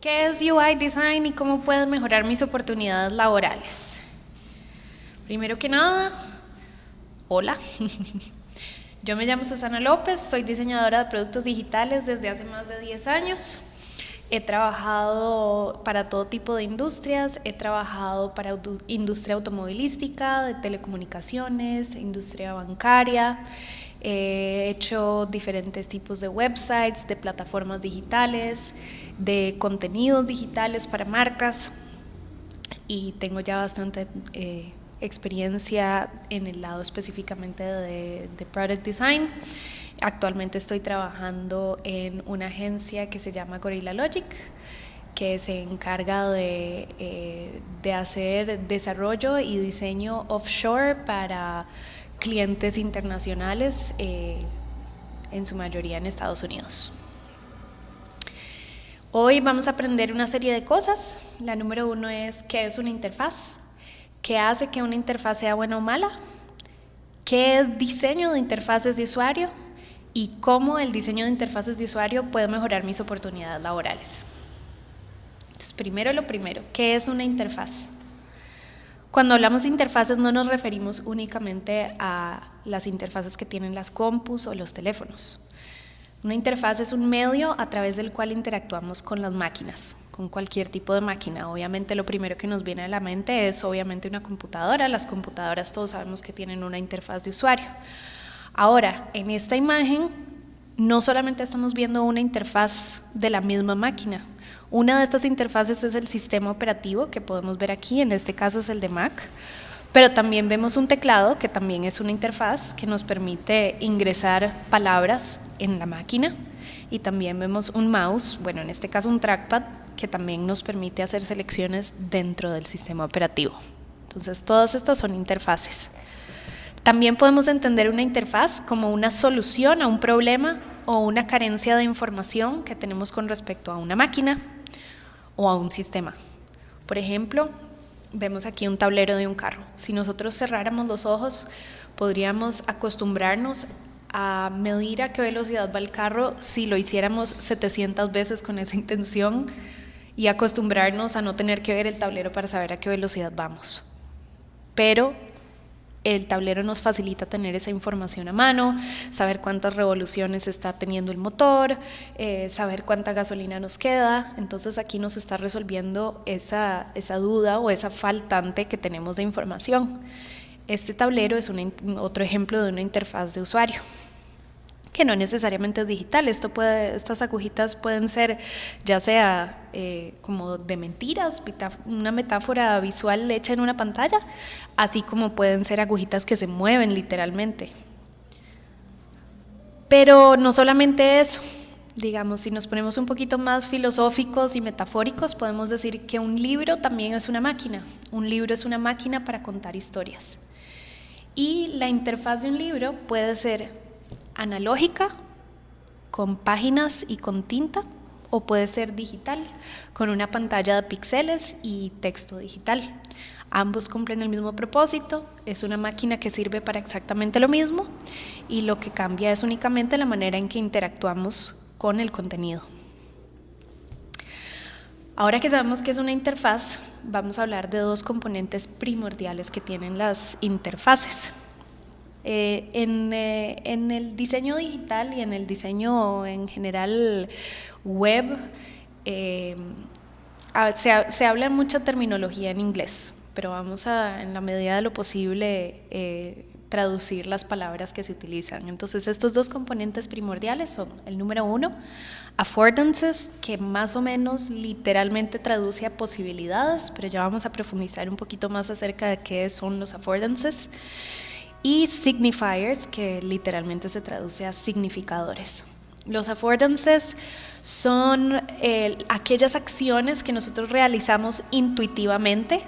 ¿Qué es UI Design y cómo puedo mejorar mis oportunidades laborales? Primero que nada, hola. Yo me llamo Susana López, soy diseñadora de productos digitales desde hace más de 10 años. He trabajado para todo tipo de industrias, he trabajado para industria automovilística, de telecomunicaciones, industria bancaria, he hecho diferentes tipos de websites, de plataformas digitales, de contenidos digitales para marcas y tengo ya bastante experiencia en el lado específicamente de Product Design. Actualmente estoy trabajando en una agencia que se llama Gorilla Logic, que se encarga de hacer desarrollo y diseño offshore para clientes internacionales, en su mayoría en Estados Unidos. Hoy vamos a aprender una serie de cosas. La número 1 es ¿qué es una interfaz? ¿Qué hace que una interfaz sea buena o mala? ¿Qué es diseño de interfaces de usuario? Y cómo el diseño de interfaces de usuario puede mejorar mis oportunidades laborales. Entonces, primero lo primero, ¿qué es una interfaz? Cuando hablamos de interfaces no nos referimos únicamente a las interfaces que tienen las compus o los teléfonos. Una interfaz es un medio a través del cual interactuamos con las máquinas, con cualquier tipo de máquina. Obviamente lo primero que nos viene a la mente es obviamente una computadora. Las computadoras todos sabemos que tienen una interfaz de usuario. Ahora, en esta imagen no solamente estamos viendo una interfaz de la misma máquina. Una de estas interfaces es el sistema operativo que podemos ver aquí, en este caso es el de Mac, pero también vemos un teclado que también es una interfaz que nos permite ingresar palabras en la máquina y también vemos un mouse, bueno en este caso un trackpad, que también nos permite hacer selecciones dentro del sistema operativo. Entonces todas estas son interfaces. También podemos entender una interfaz como una solución a un problema o una carencia de información que tenemos con respecto a una máquina o a un sistema. Por ejemplo, vemos aquí un tablero de un carro. Si nosotros cerráramos los ojos, podríamos acostumbrarnos a medir a qué velocidad va el carro si lo hiciéramos 700 veces con esa intención y acostumbrarnos a no tener que ver el tablero para saber a qué velocidad vamos. Pero el tablero nos facilita tener esa información a mano, saber cuántas revoluciones está teniendo el motor, saber cuánta gasolina nos queda. Entonces aquí nos está resolviendo esa duda o esa faltante que tenemos de información. Este tablero es otro ejemplo de una interfaz de usuario, que no necesariamente es digital. Estas agujitas pueden ser ya sea como de mentiras, una metáfora visual hecha en una pantalla, así como pueden ser agujitas que se mueven literalmente. Pero no solamente eso, digamos, si nos ponemos un poquito más filosóficos y metafóricos, podemos decir que un libro también es una máquina. Un libro es una máquina para contar historias. Y la interfaz de un libro puede ser analógica, con páginas y con tinta, o puede ser digital, con una pantalla de píxeles y texto digital. Ambos cumplen el mismo propósito, es una máquina que sirve para exactamente lo mismo y lo que cambia es únicamente la manera en que interactuamos con el contenido. Ahora que sabemos que es una interfaz, vamos a hablar de dos componentes primordiales que tienen las interfaces. En el diseño digital y en el diseño en general web, se habla mucha terminología en inglés, pero vamos a, en la medida de lo posible, traducir las palabras que se utilizan. Entonces, estos dos componentes primordiales son el número 1, affordances, que más o menos literalmente traduce a posibilidades, pero ya vamos a profundizar un poquito más acerca de qué son los affordances. Y signifiers, que literalmente se traduce a significadores. Los affordances son aquellas acciones que nosotros realizamos intuitivamente,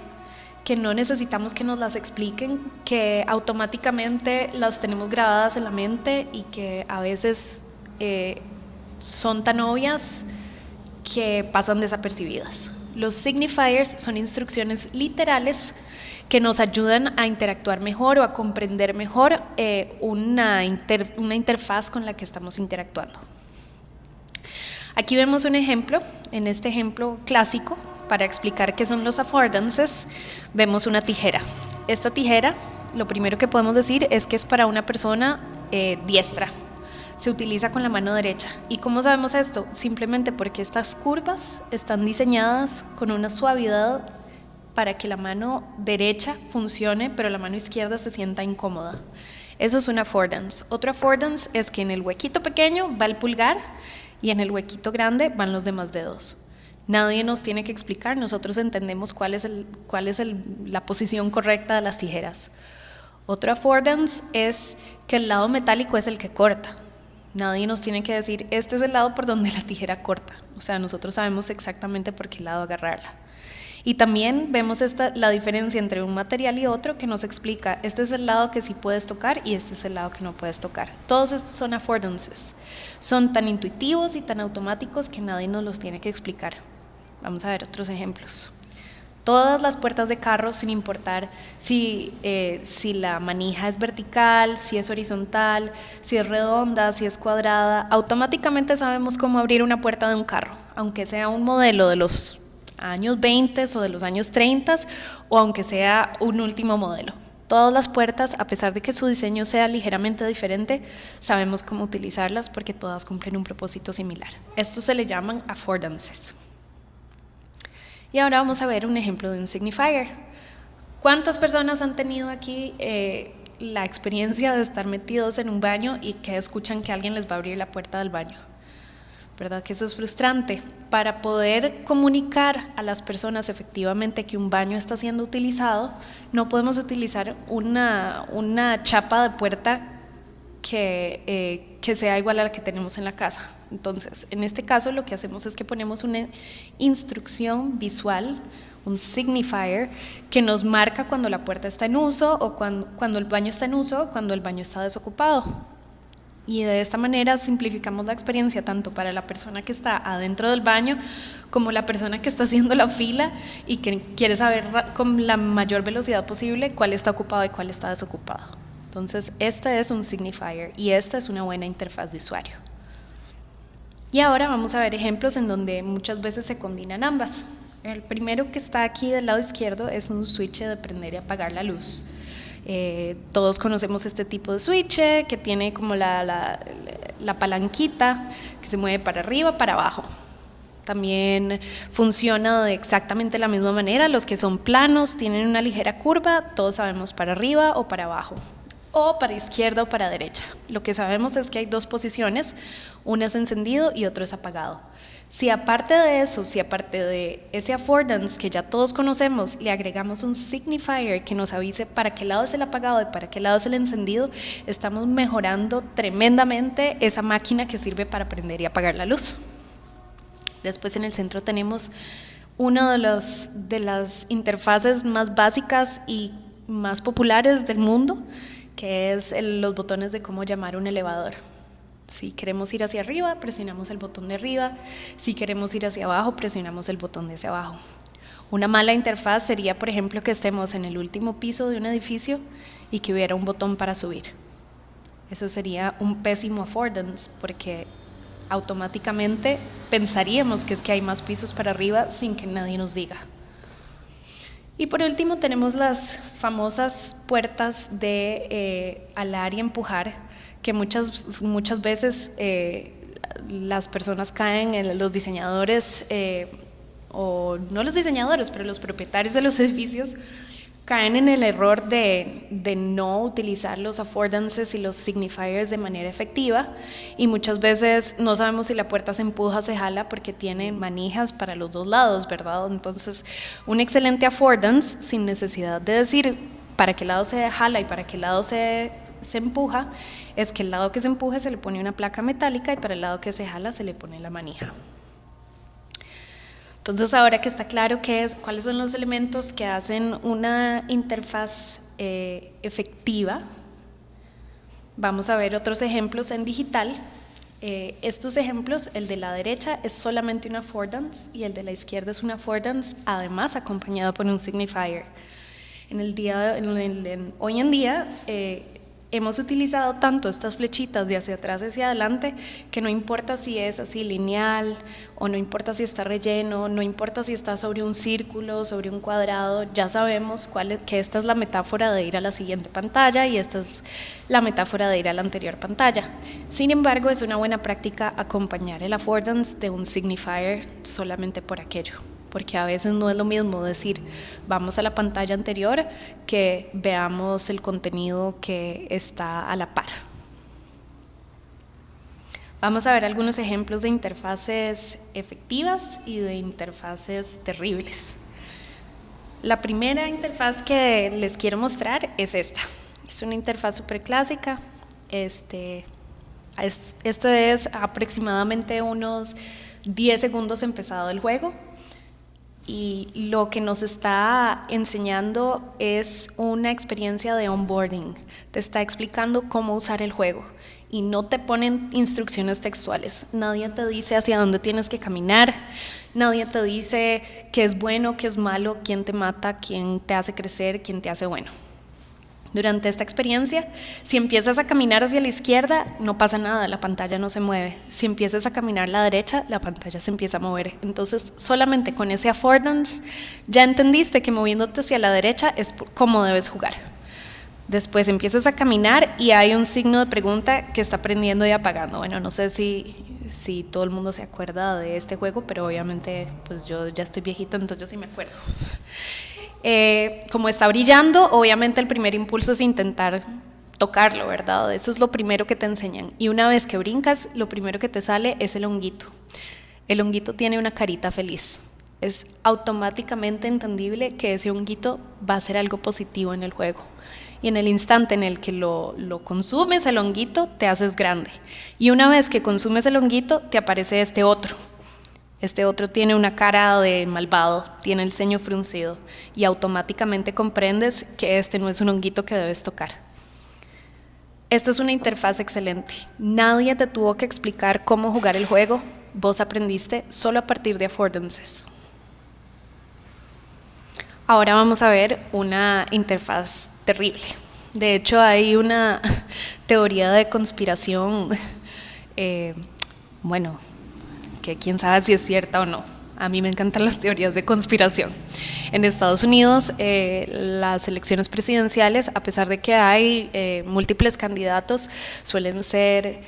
que no necesitamos que nos las expliquen, que automáticamente las tenemos grabadas en la mente y que a veces son tan obvias que pasan desapercibidas. Los signifiers son instrucciones literales que nos ayudan a interactuar mejor o a comprender mejor una interfaz con la que estamos interactuando. Aquí vemos un ejemplo, en este ejemplo clásico, para explicar qué son los affordances, vemos una tijera. Esta tijera, lo primero que podemos decir es que es para una persona diestra. Se utiliza con la mano derecha. ¿Y cómo sabemos esto? Simplemente porque estas curvas están diseñadas con una suavidad para que la mano derecha funcione, pero la mano izquierda se sienta incómoda. Eso es un affordance. Otro affordance es que en el huequito pequeño va el pulgar y en el huequito grande van los demás dedos. Nadie nos tiene que explicar, nosotros entendemos cuál es la posición correcta de las tijeras. Otro affordance es que el lado metálico es el que corta. Nadie nos tiene que decir, este es el lado por donde la tijera corta. O sea, nosotros sabemos exactamente por qué lado agarrarla. Y también vemos la diferencia entre un material y otro que nos explica, este es el lado que sí puedes tocar y este es el lado que no puedes tocar. Todos estos son affordances. Son tan intuitivos y tan automáticos que nadie nos los tiene que explicar. Vamos a ver otros ejemplos. Todas las puertas de carro, sin importar si la manija es vertical, si es horizontal, si es redonda, si es cuadrada, automáticamente sabemos cómo abrir una puerta de un carro, aunque sea un modelo de los años 20 o de los años 30 o aunque sea un último modelo. Todas las puertas, a pesar de que su diseño sea ligeramente diferente, sabemos cómo utilizarlas porque todas cumplen un propósito similar. Estos se le llaman affordances. Y ahora vamos a ver un ejemplo de un signifier. ¿Cuántas personas han tenido aquí la experiencia de estar metidos en un baño y que escuchan que alguien les va a abrir la puerta del baño? ¿Verdad que eso es frustrante? Para poder comunicar a las personas efectivamente que un baño está siendo utilizado, no podemos utilizar una chapa de puerta que sea igual a la que tenemos en la casa. Entonces, en este caso lo que hacemos es que ponemos una instrucción visual, un signifier, que nos marca cuando la puerta está en uso o cuando el baño está en uso o cuando el baño está desocupado. Y de esta manera simplificamos la experiencia tanto para la persona que está adentro del baño como la persona que está haciendo la fila y que quiere saber con la mayor velocidad posible cuál está ocupado y cuál está desocupado. Entonces, este es un signifier y esta es una buena interfaz de usuario. Y ahora vamos a ver ejemplos en donde muchas veces se combinan ambas. El primero que está aquí del lado izquierdo es un switch de prender y apagar la luz. Todos conocemos este tipo de switch que tiene como la palanquita que se mueve para arriba, para abajo. También funciona de exactamente la misma manera. Los que son planos tienen una ligera curva, todos sabemos para arriba o para abajo, o para izquierda o para derecha. Lo que sabemos es que hay dos posiciones, una es encendido y otro es apagado. Si aparte de eso, si aparte de ese affordance que ya todos conocemos, le agregamos un signifier que nos avise para qué lado es el apagado y para qué lado es el encendido, estamos mejorando tremendamente esa máquina que sirve para prender y apagar la luz. Después en el centro tenemos una de las interfaces más básicas y más populares del mundo, que es los botones de cómo llamar un elevador. Si queremos ir hacia arriba, presionamos el botón de arriba. Si queremos ir hacia abajo, presionamos el botón de hacia abajo. Una mala interfaz sería, por ejemplo, que estemos en el último piso de un edificio y que hubiera un botón para subir. Eso sería un pésimo affordance, porque automáticamente pensaríamos que es que hay más pisos para arriba sin que nadie nos diga. Y por último tenemos las famosas puertas de alar y empujar, que muchas veces las personas caen, los diseñadores, o no los diseñadores, pero los propietarios de los edificios, caen en el error de no utilizar los affordances y los signifiers de manera efectiva, y muchas veces no sabemos si la puerta se empuja o se jala porque tiene manijas para los dos lados, ¿verdad? Entonces, un excelente affordance, sin necesidad de decir para qué lado se jala y para qué lado se empuja, es que el lado que se empuje se le pone una placa metálica y para el lado que se jala se le pone la manija. Entonces, ahora que está claro cuáles son los elementos que hacen una interfaz efectiva, vamos a ver otros ejemplos en digital. Estos ejemplos, el de la derecha es solamente un affordance y el de la izquierda es un affordance, además acompañado por un signifier. Hoy en día, hemos utilizado tanto estas flechitas de hacia atrás hacia adelante que no importa si es así lineal o no importa si está relleno, no importa si está sobre un círculo, sobre un cuadrado, ya sabemos que esta es la metáfora de ir a la siguiente pantalla y esta es la metáfora de ir a la anterior pantalla. Sin embargo, es una buena práctica acompañar el affordance de un signifier solamente por aquello, porque a veces no es lo mismo decir vamos a la pantalla anterior que veamos el contenido que está a la par. Vamos a ver algunos ejemplos de interfaces efectivas y de interfaces terribles. La primera interfaz que les quiero mostrar es esta. Es una interfaz súper clásica. Esto es aproximadamente unos 10 segundos empezado el juego. Y lo que nos está enseñando es una experiencia de onboarding. Te está explicando cómo usar el juego y no te ponen instrucciones textuales. Nadie te dice hacia dónde tienes que caminar, nadie te dice qué es bueno, qué es malo, quién te mata, quién te hace crecer, quién te hace bueno. Durante esta experiencia, si empiezas a caminar hacia la izquierda, no pasa nada, la pantalla no se mueve. Si empiezas a caminar a la derecha, la pantalla se empieza a mover. Entonces, solamente con ese affordance, ya entendiste que moviéndote hacia la derecha es cómo debes jugar. Después empiezas a caminar y hay un signo de pregunta que está prendiendo y apagando. Bueno, no sé si todo el mundo se acuerda de este juego, pero obviamente pues yo ya estoy viejita, entonces yo sí me acuerdo. Como está brillando, obviamente el primer impulso es intentar tocarlo, ¿verdad? Eso es lo primero que te enseñan. Y una vez que brincas, lo primero que te sale es el honguito. El honguito tiene una carita feliz. Es automáticamente entendible que ese honguito va a ser algo positivo en el juego. Y en el instante en el que lo consumes, el honguito, te haces grande. Y una vez que consumes el honguito, te aparece este otro. Este otro tiene una cara de malvado, tiene el ceño fruncido y automáticamente comprendes que este no es un honguito que debes tocar. Esta es una interfaz excelente. Nadie te tuvo que explicar cómo jugar el juego. Vos aprendiste solo a partir de affordances. Ahora vamos a ver una interfaz terrible. De hecho, hay una teoría de conspiración, que quién sabe si es cierta o no. A mí me encantan las teorías de conspiración. En Estados Unidos, las elecciones presidenciales, a pesar de que hay múltiples candidatos, suelen ser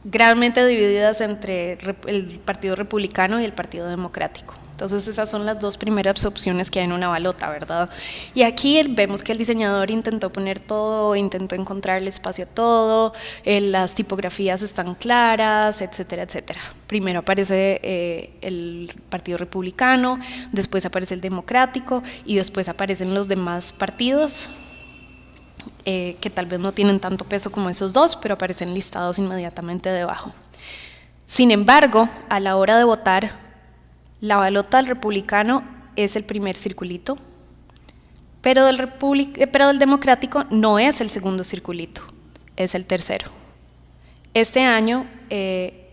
grandemente divididas entre el Partido Republicano y el Partido Democrático. Entonces esas son las dos primeras opciones que hay en una balota, ¿verdad? Y aquí vemos que el diseñador intentó poner todo, intentó encontrarle espacio a todo, las tipografías están claras, etcétera, etcétera. Primero aparece el Partido Republicano, después aparece el Democrático y después aparecen los demás partidos que tal vez no tienen tanto peso como esos dos, pero aparecen listados inmediatamente debajo. Sin embargo, a la hora de votar, la balota del republicano es el primer circulito, pero del democrático no es el segundo circulito, es el tercero. Este año, de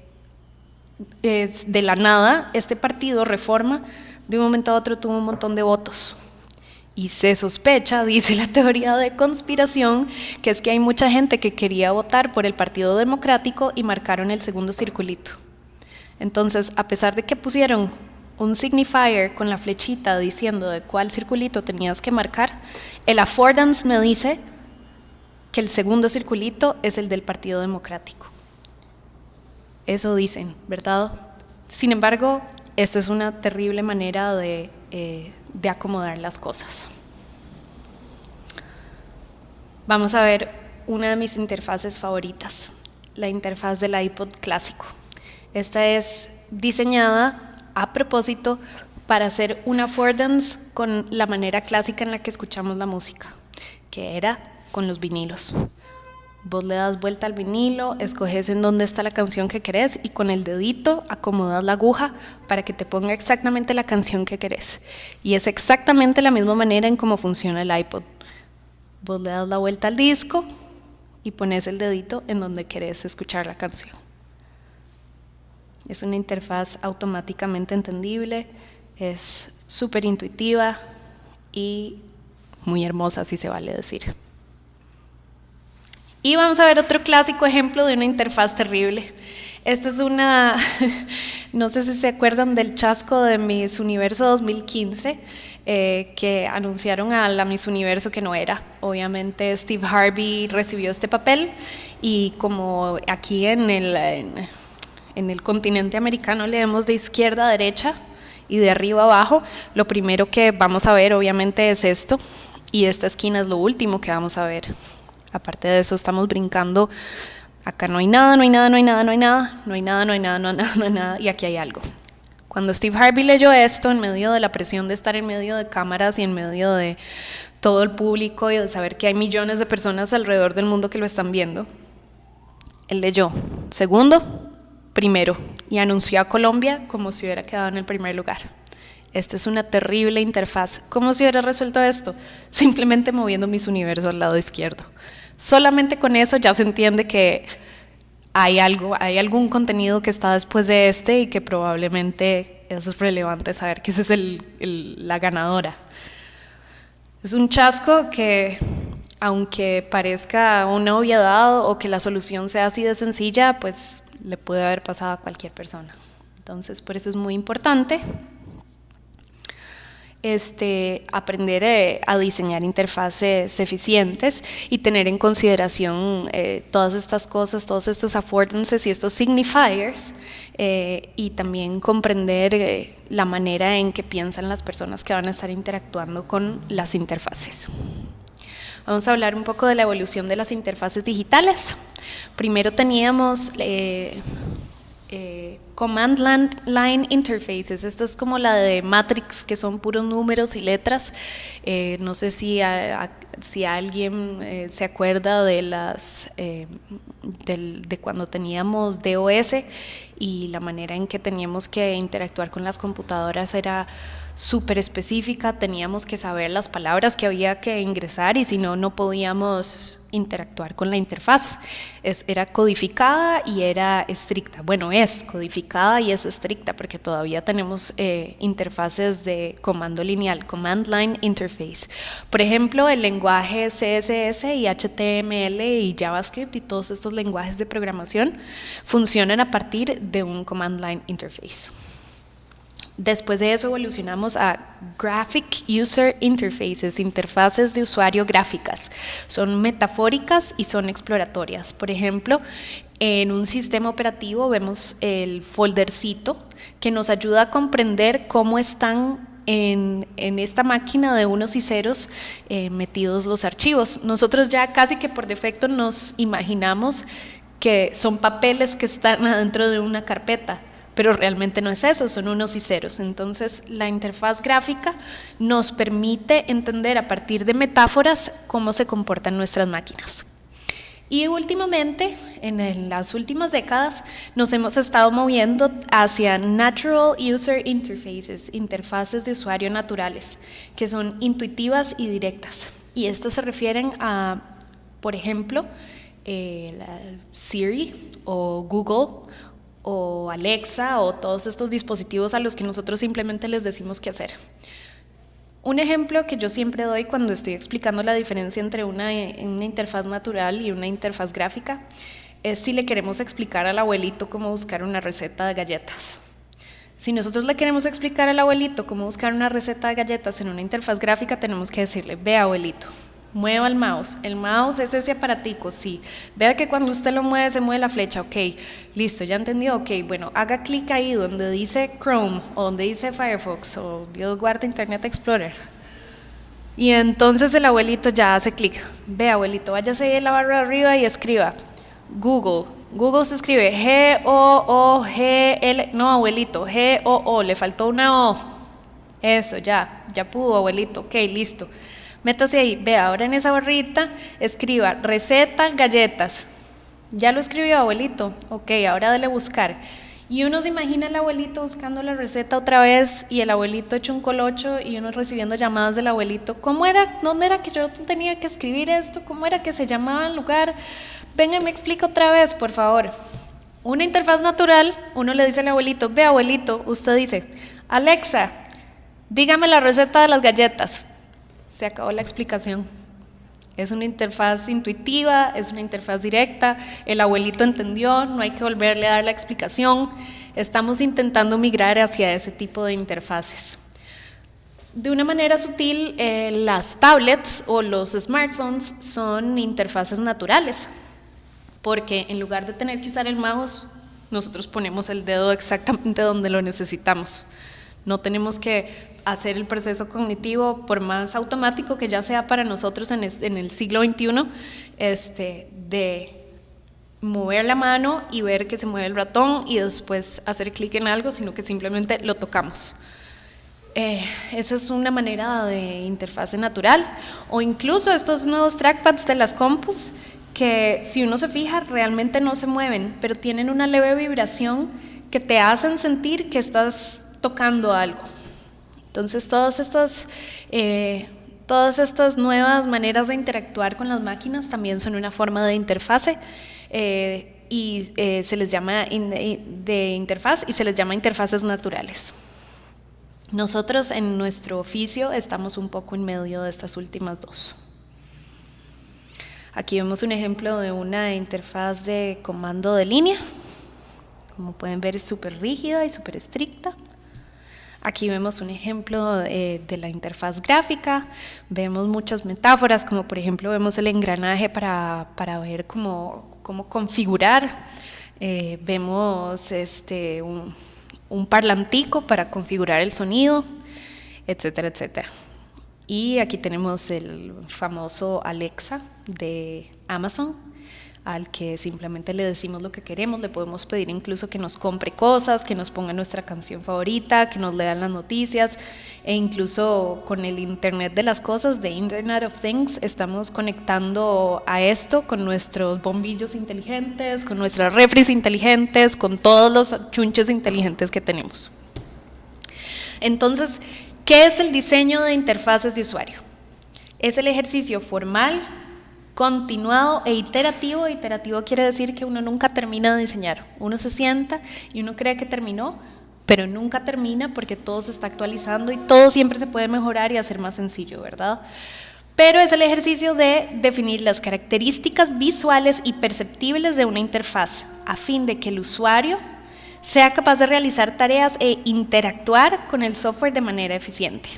la nada, este partido, Reforma, de un momento a otro tuvo un montón de votos. Y se sospecha, dice la teoría de conspiración, que es que hay mucha gente que quería votar por el Partido Democrático y marcaron el segundo circulito. Entonces, a pesar de que pusieron un signifier con la flechita diciendo de cuál circulito tenías que marcar, el affordance me dice que el segundo circulito es el del Partido Democrático. Eso dicen, ¿verdad? Sin embargo, esta es una terrible manera de acomodar las cosas. Vamos a ver una de mis interfaces favoritas, la interfaz del iPod clásico. Esta es diseñada a propósito para hacer un affordance con la manera clásica en la que escuchamos la música, que era con los vinilos. Vos le das vuelta al vinilo, escoges en dónde está la canción que querés y con el dedito acomodas la aguja para que te ponga exactamente la canción que querés. Y es exactamente la misma manera en cómo funciona el iPod. Vos le das la vuelta al disco y pones el dedito en donde querés escuchar la canción. Es una interfaz automáticamente entendible, es súper intuitiva y muy hermosa, si se vale decir. Y vamos a ver otro clásico ejemplo de una interfaz terrible. Esta es una, no sé si se acuerdan del chasco de Miss Universo 2015, que anunciaron a la Miss Universo que no era. Obviamente Steve Harvey recibió este papel y como aquí en el continente americano leemos de izquierda a derecha y de arriba a abajo, lo primero que vamos a ver obviamente es esto, y esta esquina es lo último que vamos a ver. Aparte de eso estamos brincando, acá no hay nada, no hay nada, no hay nada, no hay nada, no hay nada, no hay nada, no hay nada, no hay nada, y aquí hay algo. Cuando Steve Harvey leyó esto, en medio de la presión de estar en medio de cámaras y en medio de todo el público y de saber que hay millones de personas alrededor del mundo que lo están viendo, él leyó segundo, primero, y anunció a Colombia como si hubiera quedado en el primer lugar. Esta es una terrible interfaz. ¿Cómo se hubiera resuelto esto? Simplemente moviendo Miss Universo al lado izquierdo. Solamente con eso ya se entiende que hay algún contenido que está después de este y que probablemente es relevante saber que esa es la ganadora. Es un chasco que, aunque parezca una obviedad o que la solución sea así de sencilla, pues le puede haber pasado a cualquier persona. Entonces, por eso es muy importante aprender a diseñar interfaces eficientes y tener en consideración todas estas cosas, todos estos affordances y estos signifiers, y también comprender la manera en que piensan las personas que van a estar interactuando con las interfaces. Vamos a hablar un poco de la evolución de las interfaces digitales. Primero teníamos Command Line Interfaces. Esta es como la de Matrix, que son puros números y letras. No sé si alguien se acuerda de de cuando teníamos DOS y la manera en que teníamos que interactuar con las computadoras era súper específica. Teníamos que saber las palabras que había que ingresar y si no, no podíamos interactuar con la interfaz. Era codificada y era estricta. Bueno, es codificada y es estricta porque todavía tenemos interfaces de comando lineal, Command Line Interface. Por ejemplo, el lenguaje CSS y HTML y JavaScript y todos estos lenguajes de programación funcionan a partir de un Command Line Interface. Después de eso evolucionamos a Graphic User Interfaces, interfaces de usuario gráficas. Son metafóricas y son exploratorias. Por ejemplo, en un sistema operativo vemos el foldercito que nos ayuda a comprender cómo están en esta máquina de unos y ceros metidos los archivos. Nosotros ya casi que por defecto nos imaginamos que son papeles que están adentro de una carpeta, pero realmente no es eso, son unos y ceros. Entonces, la interfaz gráfica nos permite entender a partir de metáforas cómo se comportan nuestras máquinas. Y últimamente, en las últimas décadas, nos hemos estado moviendo hacia Natural User Interfaces, interfaces de usuario naturales, que son intuitivas y directas. Y estas se refieren a, por ejemplo, Siri o Google o Alexa o todos estos dispositivos a los que nosotros simplemente les decimos qué hacer. Un ejemplo que yo siempre doy cuando estoy explicando la diferencia entre una interfaz natural y una interfaz gráfica es si le queremos explicar al abuelito cómo buscar una receta de galletas. Si nosotros le queremos explicar al abuelito cómo buscar una receta de galletas en una interfaz gráfica, tenemos que decirle: ve, abuelito, mueva el mouse es ese aparatico, sí, vea que cuando usted lo mueve se mueve la flecha, ok, listo, ya entendió, ok, bueno, haga clic ahí donde dice Chrome o donde dice Firefox o Dios guarde Internet Explorer, y entonces el abuelito ya hace clic. Ve, abuelito, váyase a la barra de arriba y escriba Google se escribe G-O-O-G-L, no, abuelito, G-O-O, le faltó una O, eso, ya pudo, abuelito, ok, listo. Métase ahí, vea, ahora en esa barrita escriba receta galletas. ¿Ya lo escribió, abuelito? Ok, ahora dale buscar. Y uno se imagina al abuelito buscando la receta otra vez y el abuelito hecho un colocho y uno recibiendo llamadas del abuelito. ¿Cómo era? ¿Dónde era que yo tenía que escribir esto? ¿Cómo era que se llamaba el lugar? Venga, me explica otra vez, por favor. Una interfaz natural, uno le dice al abuelito: ve, abuelito, usted dice: Alexa, dígame la receta de las galletas. Se acabó la explicación. Es una interfaz intuitiva, es una interfaz directa, el abuelito entendió, no hay que volverle a dar la explicación. Estamos intentando migrar hacia ese tipo de interfaces. De una manera sutil, las tablets o los smartphones son interfaces naturales, porque en lugar de tener que usar el mouse, nosotros ponemos el dedo exactamente donde lo necesitamos. No tenemos que hacer el proceso cognitivo, por más automático que ya sea para nosotros en el siglo XXI, de mover la mano y ver que se mueve el ratón y después hacer clic en algo, sino que simplemente lo tocamos. Esa es una manera de interfase natural, o incluso estos nuevos trackpads de las compus, que si uno se fija realmente no se mueven, pero tienen una leve vibración que te hacen sentir que estás tocando algo. Entonces todas estas nuevas maneras de interactuar con las máquinas también son una forma de interfase y se les llama de interfaz y se les llama interfaces naturales. Nosotros en nuestro oficio estamos un poco en medio de estas últimas dos. Aquí vemos un ejemplo de una interfaz de comando de línea. Como pueden ver, es súper rígida y súper estricta. Aquí vemos un ejemplo de la interfaz gráfica. Vemos muchas metáforas, como por ejemplo vemos el engranaje para ver cómo configurar. Vemos un parlantico para configurar el sonido, etcétera, etcétera. Y aquí tenemos el famoso Alexa de Amazon, al que simplemente le decimos lo que queremos, le podemos pedir incluso que nos compre cosas, que nos ponga nuestra canción favorita, que nos lean las noticias, e incluso con el Internet de las cosas, de Internet of Things, estamos conectando a esto con nuestros bombillos inteligentes, con nuestras refris inteligentes, con todos los chunches inteligentes que tenemos. Entonces, ¿qué es el diseño de interfaces de usuario? Es el ejercicio formal, continuado e iterativo. Iterativo quiere decir que uno nunca termina de diseñar. Uno se sienta y uno cree que terminó, pero nunca termina porque todo se está actualizando y todo siempre se puede mejorar y hacer más sencillo, ¿verdad? Pero es el ejercicio de definir las características visuales y perceptibles de una interfaz a fin de que el usuario sea capaz de realizar tareas e interactuar con el software de manera eficiente.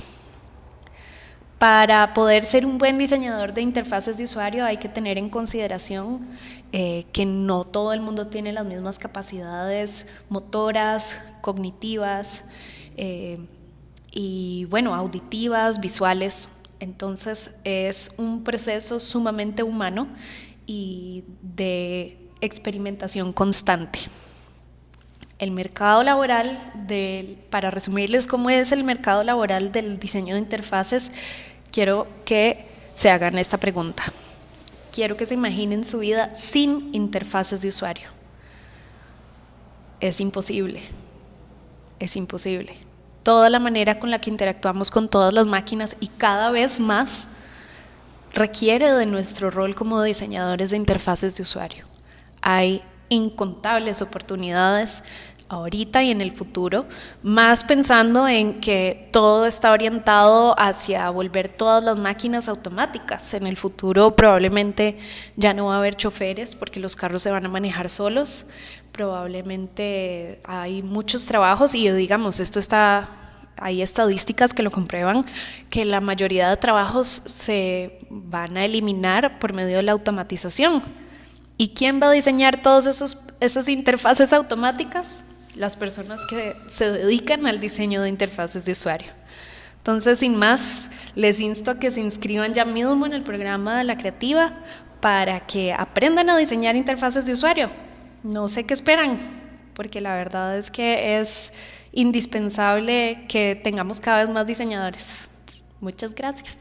Para poder ser un buen diseñador de interfaces de usuario hay que tener en consideración que no todo el mundo tiene las mismas capacidades motoras, cognitivas y bueno, auditivas, visuales. Entonces es un proceso sumamente humano y de experimentación constante. El mercado laboral, para resumirles cómo es el mercado laboral del diseño de interfaces, quiero que se hagan esta pregunta. Quiero que se imaginen su vida sin interfaces de usuario. Es imposible, es imposible. Toda la manera con la que interactuamos con todas las máquinas y cada vez más requiere de nuestro rol como diseñadores de interfaces de usuario. Hay incontables oportunidades ahorita y en el futuro, más pensando en que todo está orientado hacia volver todas las máquinas automáticas. En el futuro probablemente ya no va a haber choferes porque los carros se van a manejar solos, probablemente hay muchos trabajos y digamos, hay estadísticas que lo comprueban, que la mayoría de trabajos se van a eliminar por medio de la automatización. ¿Y quién va a diseñar todas esas interfaces automáticas? Las personas que se dedican al diseño de interfaces de usuario. Entonces, sin más, les insto a que se inscriban ya mismo en el programa de La Creativa para que aprendan a diseñar interfaces de usuario. No sé qué esperan, porque la verdad es que es indispensable que tengamos cada vez más diseñadores. Muchas gracias.